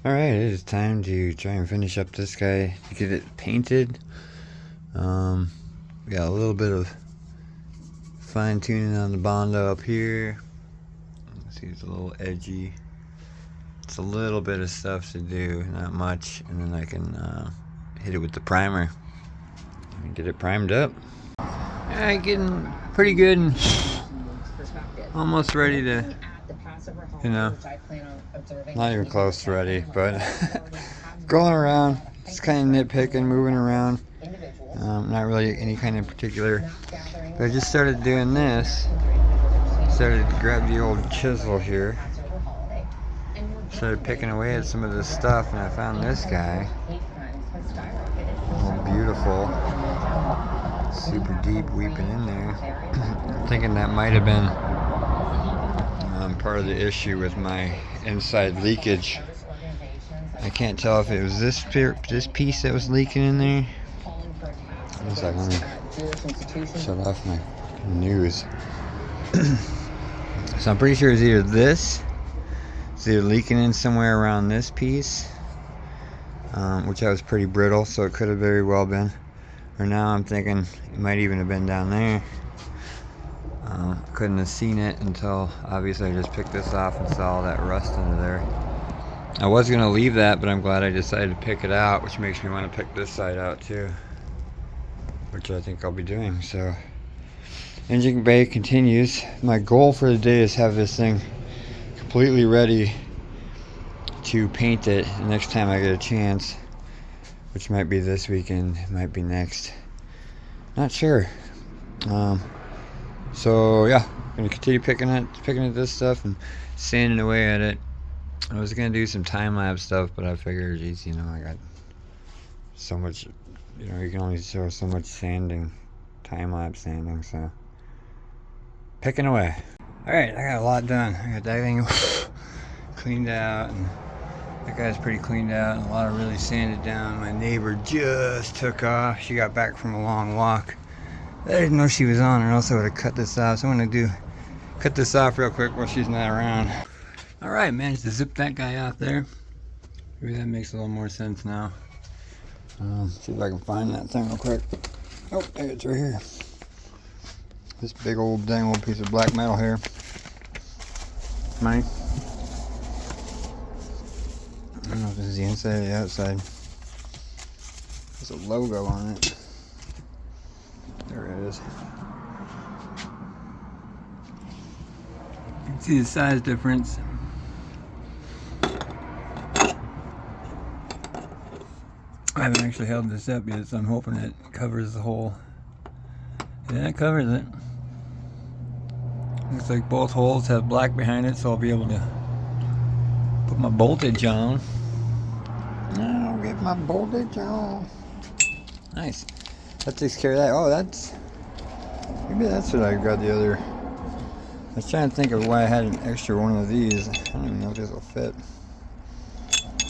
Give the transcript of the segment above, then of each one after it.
Alright, it is time to try and finish up this guy to get it painted. We got a little bit of fine tuning on the Bondo up here. See, it's a little edgy. It's a little bit of stuff to do, not much, and then I can hit it with the primer and get it primed up. Alright, getting pretty good and almost ready to, not even close to ready, but going around, just kind of nitpicking, moving around. Not really any kind of particular, but I just started doing this. Started to grab the old chisel here. Started picking away at some of this stuff, and I found this guy. Oh, beautiful. Super deep weeping in there. I'm thinking that might have been part of the issue with my inside leakage. I can't tell if it was this piece that was leaking in there. One second, let me shut off my news. So I'm pretty sure it's either this, it's either leaking in somewhere around this piece, which I was pretty brittle, so it could have very well been. Or now I'm thinking it might even have been down there. Couldn't have seen it until obviously I just picked this off and saw all that rust under there. I was going to leave that, but I'm glad I decided to pick it out, which makes me want to pick this side out too, which I think I'll be doing. So engine bay continues. My goal for the day is have this thing completely ready to paint it the next time I get a chance, which might be this weekend, might be next, not sure. So yeah, gonna continue picking at this stuff and sanding away at it. I was gonna do some time-lapse stuff, but I figured, geez, I got so much, you can only show so much sanding, time-lapse sanding, so picking away. Alright, I got a lot done. I got that thing cleaned out, and that guy's pretty cleaned out, and a lot of really sanded down. My neighbor just took off. She got back from a long walk. I didn't know she was on, or else I would have cut this off. So I'm gonna cut this off real quick while she's not around. Alright, managed to zip that guy off there. Maybe that makes a little more sense now. See if I can find that thing real quick. Oh, there it's right here. This big old dang old piece of black metal here. Mine. I don't know if this is the inside or the outside. There's a logo on it. There it is. You can see the size difference. I haven't actually held this up yet, so I'm hoping it covers the hole. Yeah, it covers it. Looks like both holes have black behind it, so I'll be able to put my voltage on. I'll get my voltage on. Nice. That takes care of that. Oh, maybe that's what I got the other. I was trying to think of why I had an extra one of these. I don't even know if this will fit.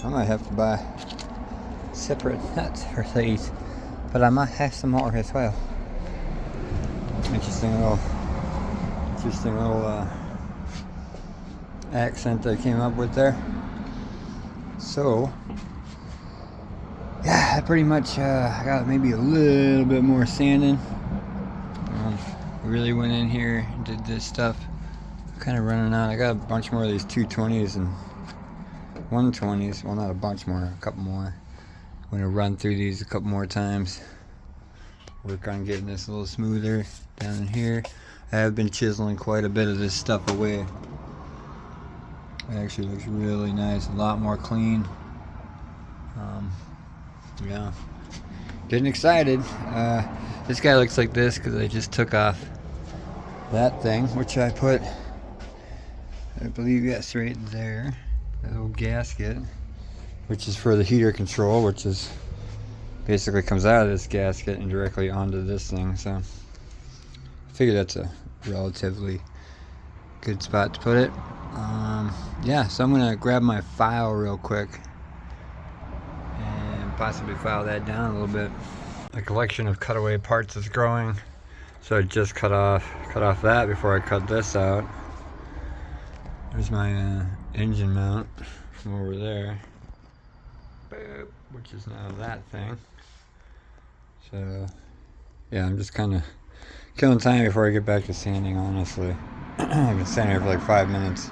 I might have to buy separate nuts for these, but I might have some more as well. Interesting little accent I came up with there. So yeah, I pretty much I got maybe a little bit more sanding. We really went in here and did this stuff. Kind of running out. I got a bunch more of these 220s and 120s. Well, not a bunch more, a couple more. I'm gonna run through these a couple more times. Work on getting this a little smoother down in here. I have been chiseling quite a bit of this stuff away. It actually looks really nice, a lot more clean. Yeah, getting excited. This guy looks like this because I just took off that thing, which I put, I believe, yes, right there. That little gasket, which is for the heater control, which is basically comes out of this gasket and directly onto this thing. So I figure that's a relatively good spot to put it. Yeah, so I'm gonna grab my file real quick and possibly file that down a little bit. A collection of cutaway parts is growing, so I just cut off that before I cut this out. There's my engine mount from over there. boop, which is now that thing. So yeah, I'm just kind of killing time before I get back to sanding, honestly. I've been sanding here for like 5 minutes.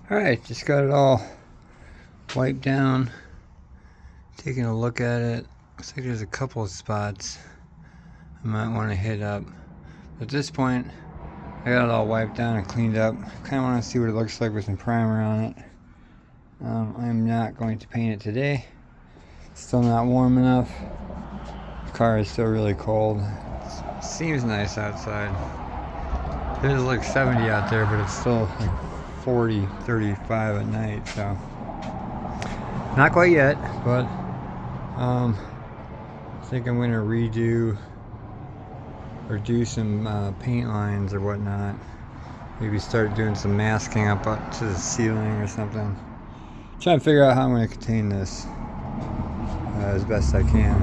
Alright, just got it all wiped down. Taking a look at it. Looks like there's a couple of spots I might want to hit up. At this point, I got it all wiped down and cleaned up. Kind of want to see what it looks like with some primer on it. I'm not going to paint it today. Still not warm enough. The car is still really cold. It seems nice outside. It is like 70 out there, but it's still like 40, 35 at night, so not quite yet, but I think I'm going to redo or do some paint lines or whatnot. Maybe start doing some masking up to the ceiling or something. Trying to figure out how I'm going to contain this as best I can.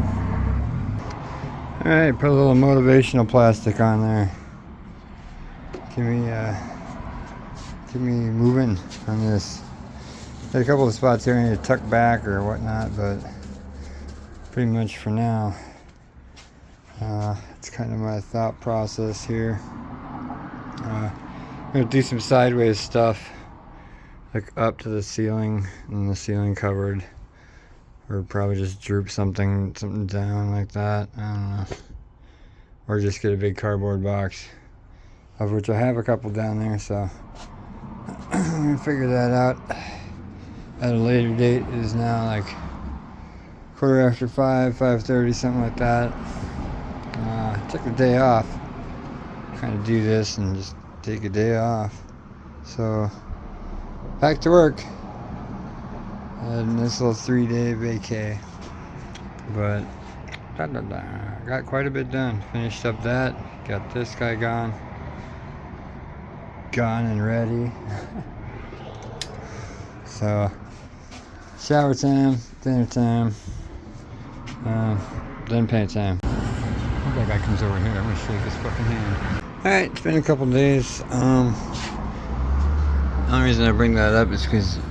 Alright, put a little motivational plastic on there. Get me moving on this. There's a couple of spots here I need to tuck back or whatnot, but pretty much for now, it's kind of my thought process here. I'm gonna do some sideways stuff, like up to the ceiling and the ceiling covered, or probably just droop something down like that. I don't know, or just get a big cardboard box, of which I have a couple down there. So I'm gonna figure that out at a later date. It is now like 5:15, 5:30, something like that. Took the day off. Kind of do this and just take a day off. So back to work. And this little 3-day vacay. But got quite a bit done. Finished up that. Got this guy gone and ready. So shower time, dinner time, then paint time. I hope that guy comes over here. I'm gonna shake his fucking hand. Alright, it's been a couple days. The only reason I bring that up is because you're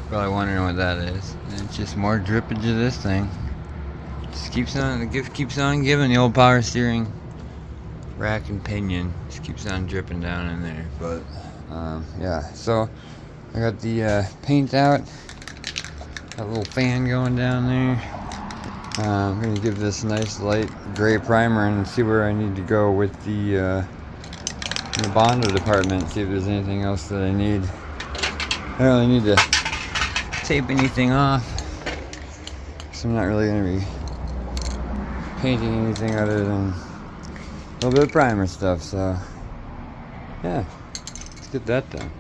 probably wondering what that is. And it's just more drippage of this thing. Just keeps on, the gift keeps on giving. The old power steering rack and pinion just keeps on dripping down in there. But yeah, so I got the paint out. Got a little fan going down there. I'm going to give this a nice light gray primer and see where I need to go with the Bondo department. See if there's anything else that I need. I don't really need to tape anything off, so I'm not really going to be painting anything other than a little bit of primer stuff. So yeah, let's get that done.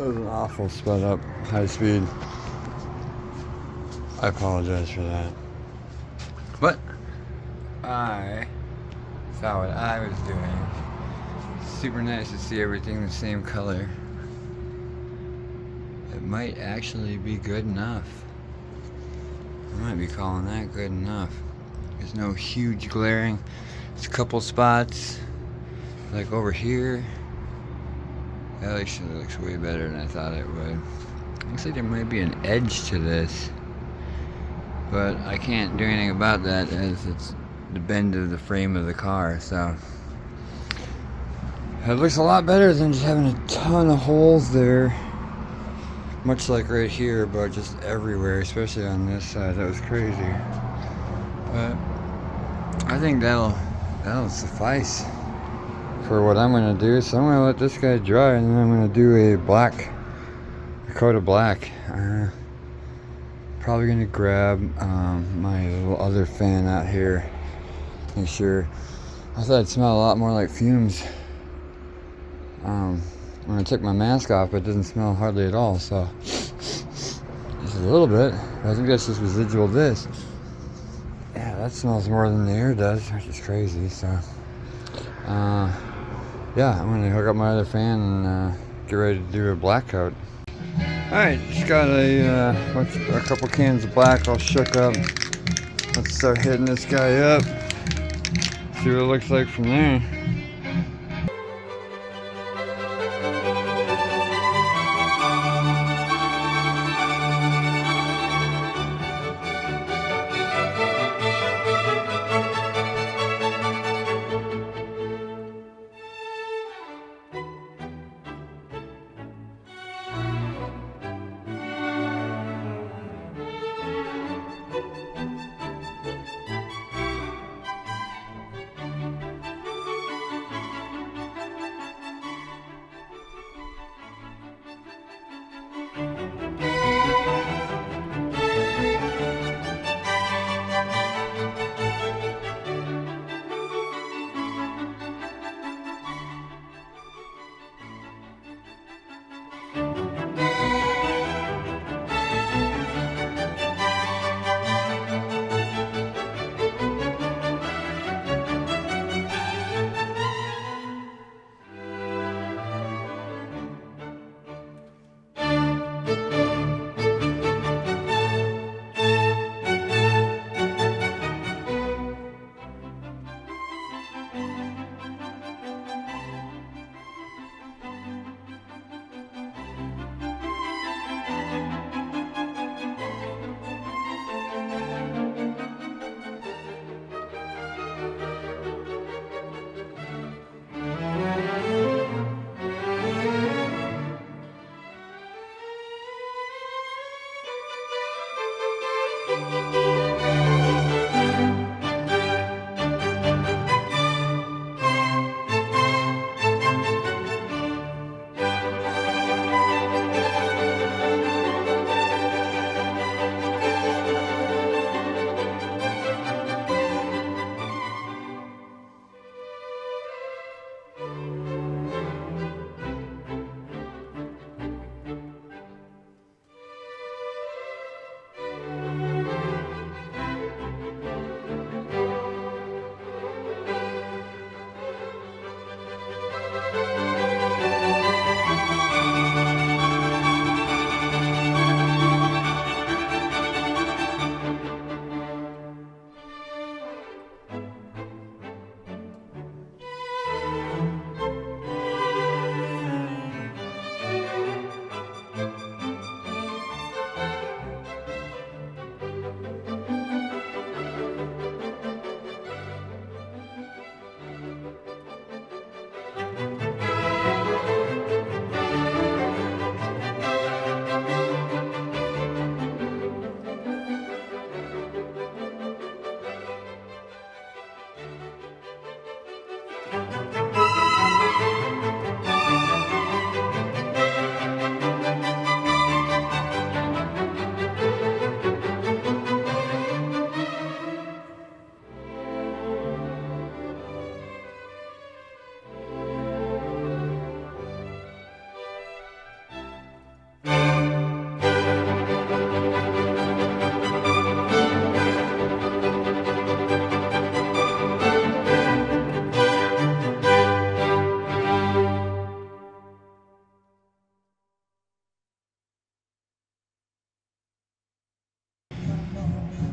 was an awful sped up high speed. I apologize for that. But I saw what I was doing. Super nice to see everything the same color. It might actually be good enough. I might be calling that good enough. There's no huge glaring. There's a couple spots, like over here. That actually looks way better than I thought it would. Looks like there might be an edge to this, but I can't do anything about that as it's the bend of the frame of the car. So it looks a lot better than just having a ton of holes there. Much like right here, but just everywhere, especially on this side. That was crazy. But I think that'll suffice for what I'm gonna do. So I'm gonna let this guy dry, and then I'm gonna do a coat of black. Probably gonna grab my little other fan out here. Make sure. I thought it'd smell a lot more like fumes when I took my mask off, but it doesn't smell hardly at all. So just a little bit. I think that's just residual this. Yeah, that smells more than the air does, which is crazy. So yeah, I'm gonna hook up my other fan and get ready to do a black coat. Alright, just got a couple cans of black all shook up. Let's start hitting this guy up. See what it looks like from there.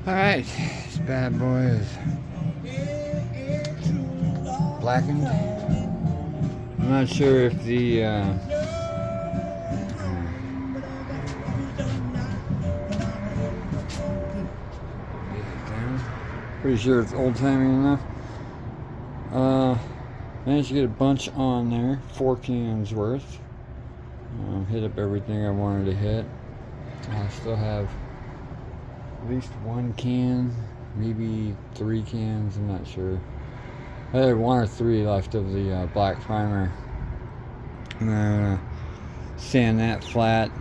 Alright, this bad boy is blackened. I'm not sure if the pretty sure it's old-timey enough. Managed to get a bunch on there, 4 cans worth. Hit up everything I wanted to hit. I still have at least 1 can, maybe 3 cans, I'm not sure. I had 1 or 3 left of the black primer. And then I'm gonna sand that flat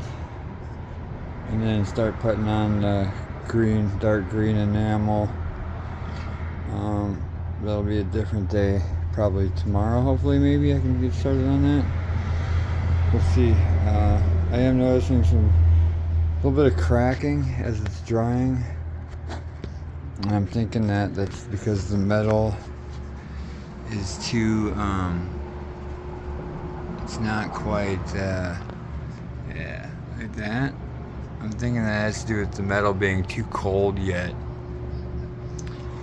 and then start putting on the green, dark green enamel. That'll be a different day, probably tomorrow. Hopefully, maybe I can get started on that. We'll see. I am noticing a little bit of cracking as it's drying. And I'm thinking that that's because the metal is too, it's not quite, yeah, like that. I'm thinking that has to do with the metal being too cold yet.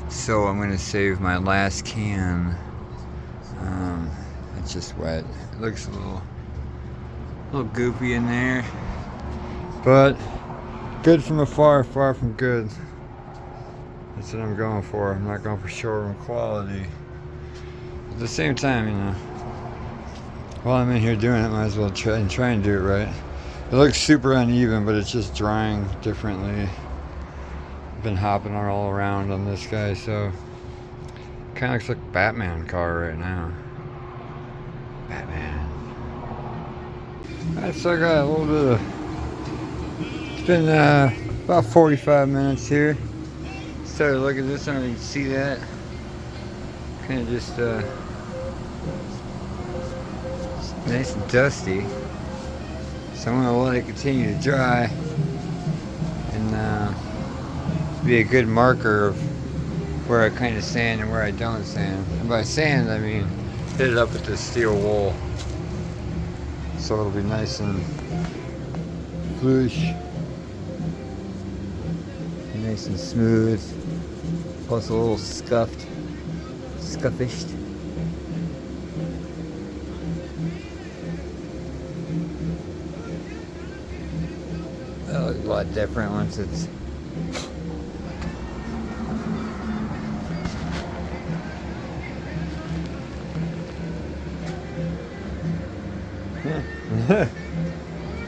So I'm gonna save my last can. It's just wet. It looks a little goofy in there, but good from afar, far from good. That's what I'm going for. I'm not going for showroom quality. At the same time, you know, while I'm in here doing it, might as well try and do it right. It looks super uneven, but it's just drying differently. I've been hopping all around on this guy, so kind of looks like a Batman car right now. Batman. Alright, so I got a little bit of, it's been about 45 minutes here. Started looking at this, I don't know if you can see that. Kind of just nice and dusty. So I'm gonna let it continue to dry and be a good marker of where I kind of sand and where I don't sand. And by sand, I mean hit it up with this steel wool, so it'll be nice and flush, nice and smooth, plus a little scuffished. That looks a lot different once it's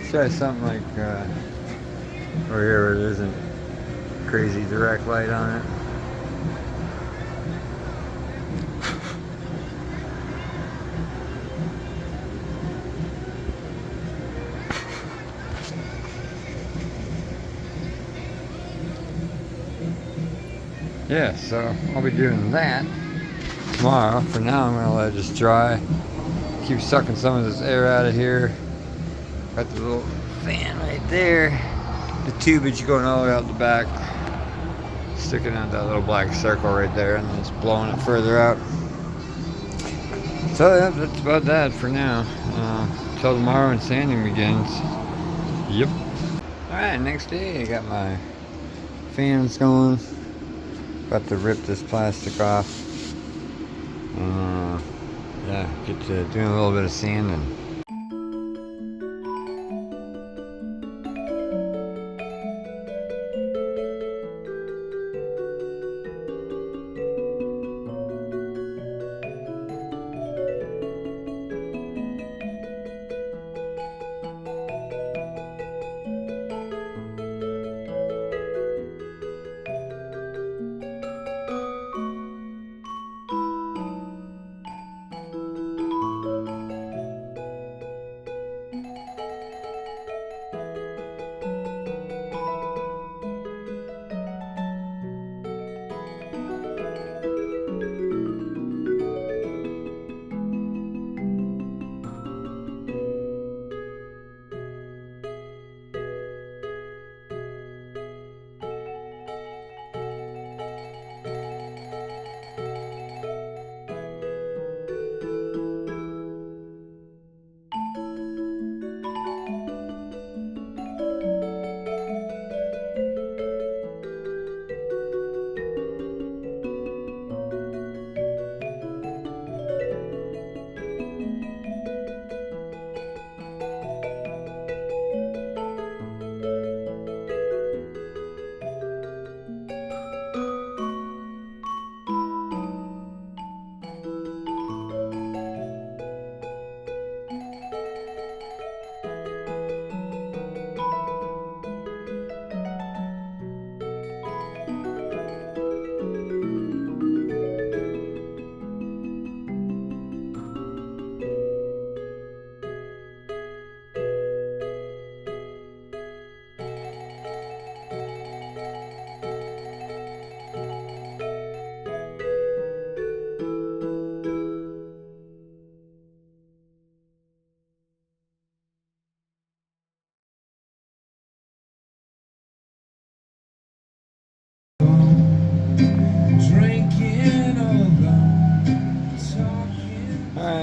try something like over here where there isn't crazy direct light on it. Yeah, so I'll be doing that tomorrow. For now, I'm gonna let it just dry. Keep sucking some of this air out of here. Got the little fan right there. The tubage going all the way out the back. Sticking out that little black circle right there, and then it's blowing it further out. So yeah, that's about that for now. Till tomorrow when sanding begins. Yep. Alright, next day I got my fans going. About to rip this plastic off. Yeah, get to doing a little bit of sanding.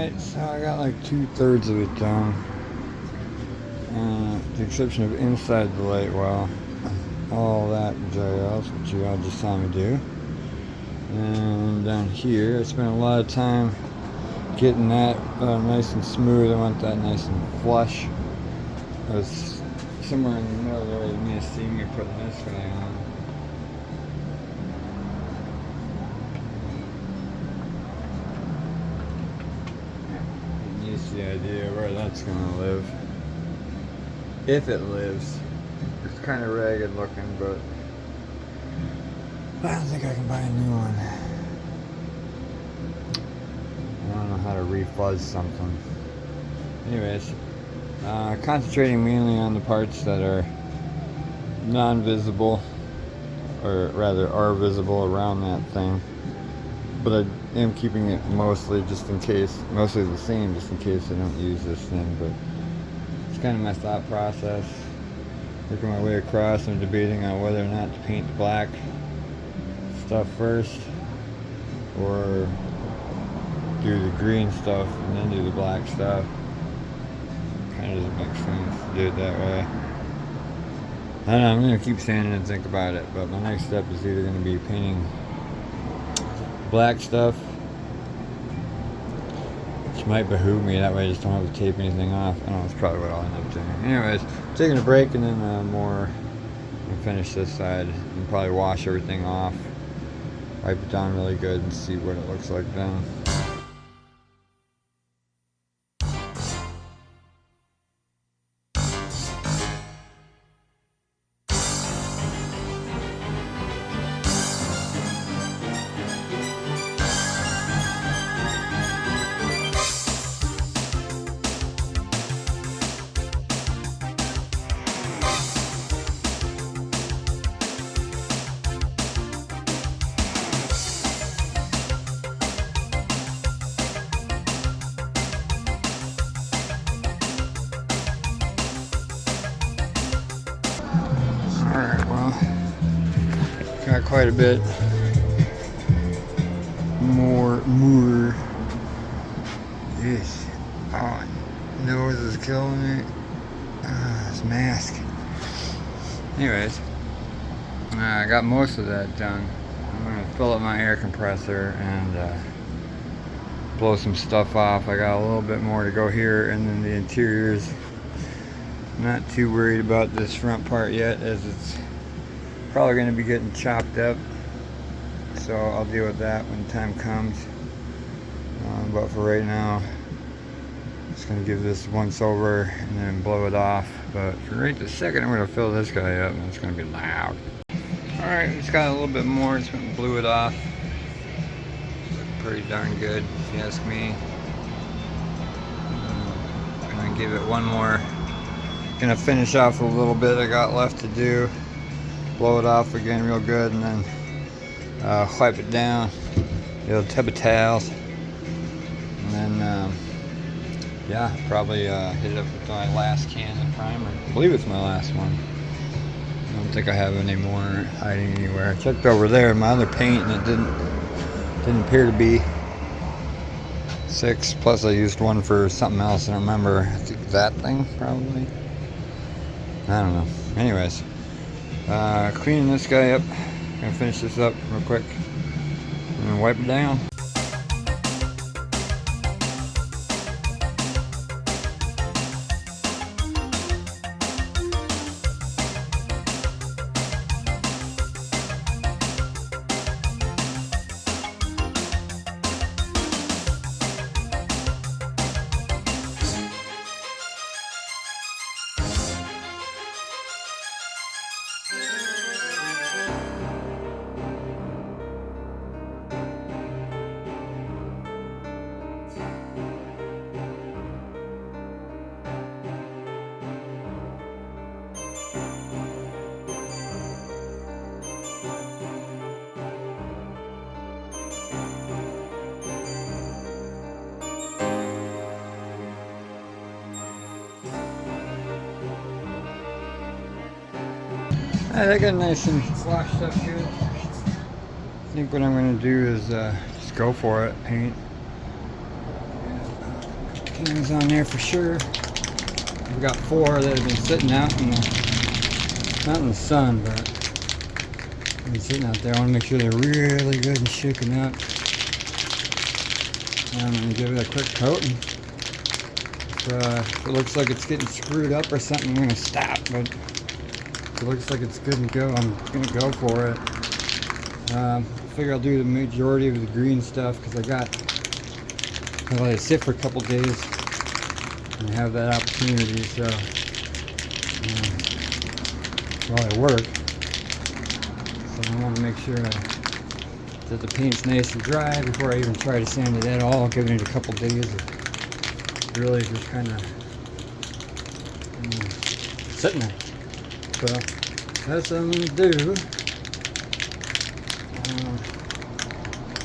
Alright, so I got like 2/3 of it done. With the exception of inside the light well. All that jazz, which you all just saw me do. And down here, I spent a lot of time getting that nice and smooth. I want that nice and flush. I was somewhere in the middle there, you may have seen me putting this guy on. Getting used to the idea of where that's gonna live. If it lives. It's kind of ragged looking, but I don't think I can buy a new one. I don't know how to refuzz something. Anyways, concentrating mainly on the parts that are non-visible, or rather are visible around that thing. But I am keeping it mostly just in case, mostly the same just in case I don't use this thing. But it's kind of my thought process. Working my way across, I'm debating on whether or not to paint the black stuff first or do the green stuff and then do the black stuff. Kind of doesn't make sense to do it that way. I don't know, I'm going to keep standing and think about it, but my next step is either going to be painting black stuff, which might behoove me, that way I just don't have to tape anything off. I don't know, that's probably what I'll end up doing. Anyways, taking a break and then finish this side and probably wash everything off, wipe it down really good and see what it looks like then. Alright, well, got quite a bit more. Jeez. Oh, nose is killing me. This mask. Anyways, I got most of that done. I'm going to fill up my air compressor and blow some stuff off. I got a little bit more to go here, and then the interiors. Not too worried about this front part yet, as it's probably going to be getting chopped up, so I'll deal with that when time comes. But for right now, just going to give this once over and then blow it off. But for right this second, I'm going to fill this guy up and it's going to be loud. Alright, it's got a little bit more, just went and blew it off. Looking pretty darn good, if you ask me. I'm going to give it one more. Gonna finish off a little bit I got left to do, blow it off again real good, and then wipe it down, get a tub of towels, and then yeah, probably hit it up with my last can of primer. I believe it's my last one. I don't think I have any more hiding anywhere. I checked over there in my other paint and it didn't appear to be 6, plus I used one for something else. I don't remember. I think that thing probably. I don't know. Anyways, cleaning this guy up. Gonna finish this up real quick and wipe it down. I got nice and washed up good. I think what I'm going to do is just go for it, paint. things on there for sure. I've got 4 that have been sitting out in the, not in the sun, but been sitting out there. I want to make sure they're really good and shaken up. And I'm going to give it a quick coat. And if it looks like it's getting screwed up or something, I'm going to stop. But if it looks like it's good to go, I'm going to go for it. I figure I'll do the majority of the green stuff because I'll let it sit for a couple days and have that opportunity. So while I work, so I want to make sure that the paint's nice and dry before I even try to sand it at all. Giving it a couple days of really just kind of sitting there. So that's what I'm going to do.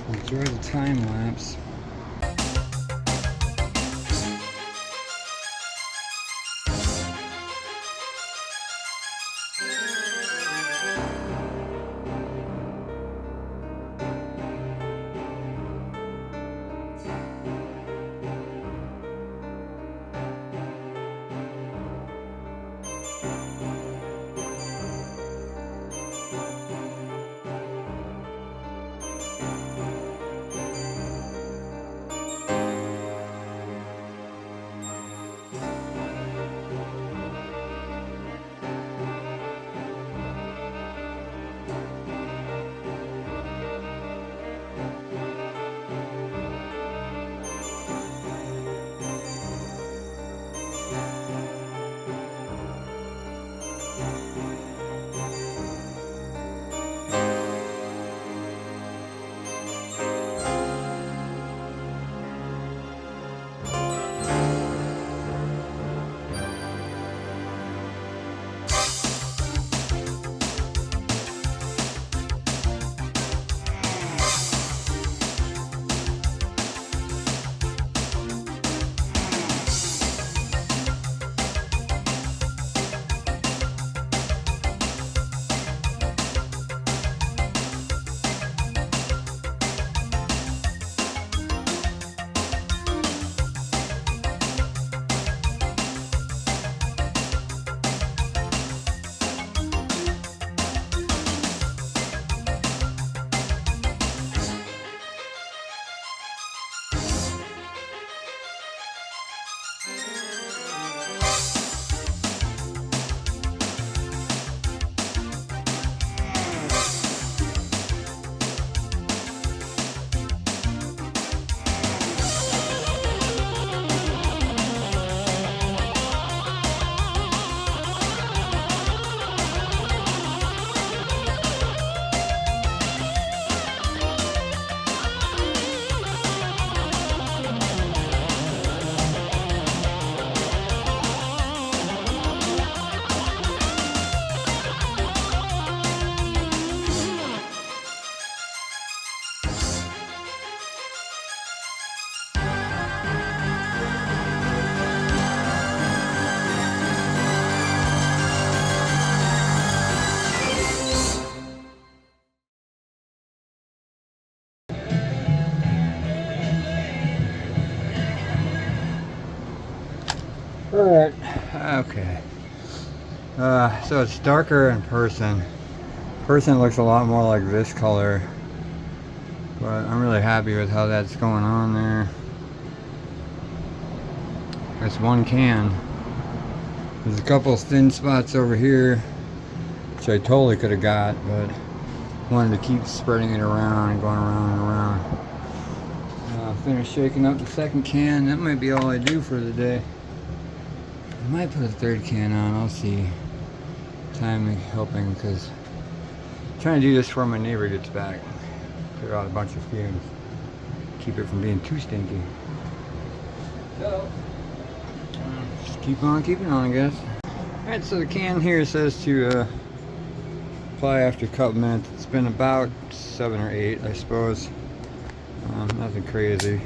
Enjoy the time lapse. Alright, okay. So it's darker in person. Person looks a lot more like this color. But I'm really happy with how that's going on there. That's one can. There's a couple of thin spots over here, which I totally could have got, but wanted to keep spreading it around and going around and around. Finish shaking up the second can. That might be all I do for the day. I might put a third can on. I'll see. Time helping because I'm trying to do this before my neighbor gets back. Clear out a bunch of fumes. Keep it from being too stinky. So, just keep on keeping on, I guess. Alright, so the can here says to apply after a couple minutes. It's been about 7 or 8, I suppose. Nothing crazy.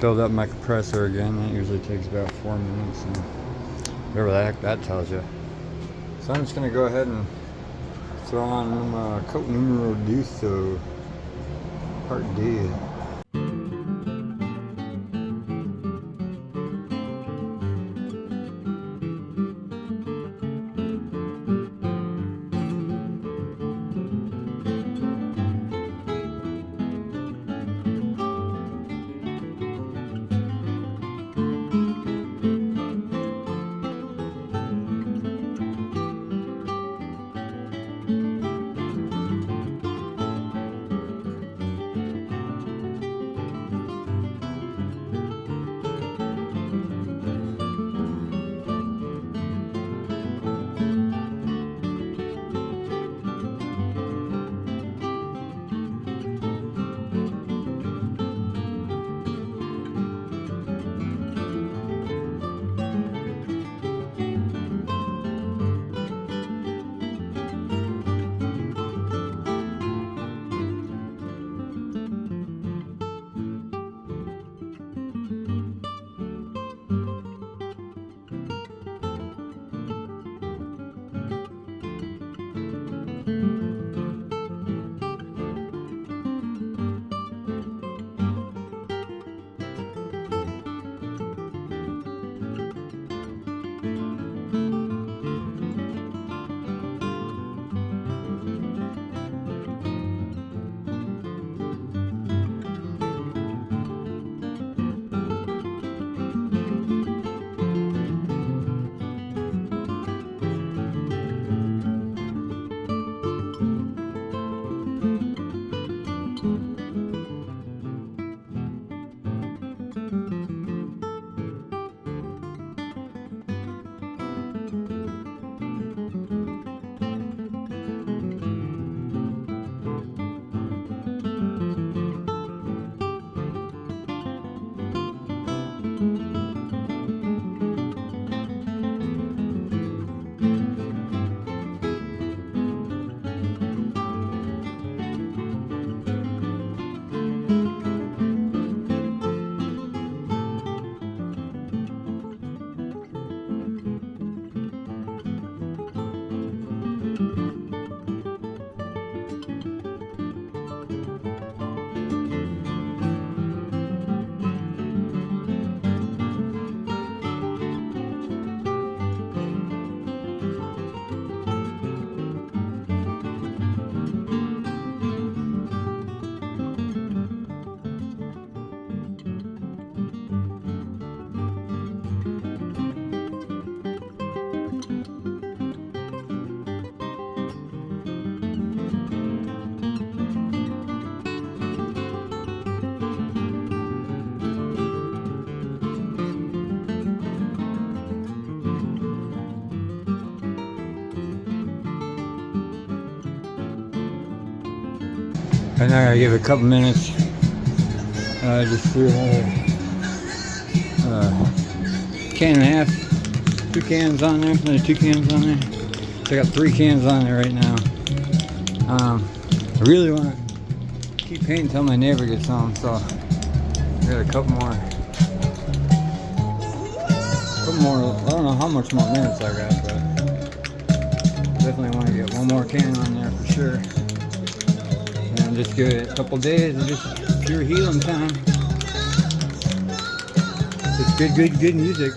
Filled up my compressor again. That usually takes about 4 minutes. And whatever the heck that tells you. So I'm just going to go ahead and throw on coat numero 2, part D. And now I gotta give it a couple minutes. Just threw another can and a half, 2 cans on there, another 2 cans on there. So I got 3 cans on there right now. I really want to keep painting until my neighbor gets home, so I got a couple more. I don't know how much more minutes I got, but definitely want to get 1 more can on there for sure. And just give it a couple days of just pure healing time. It's good music.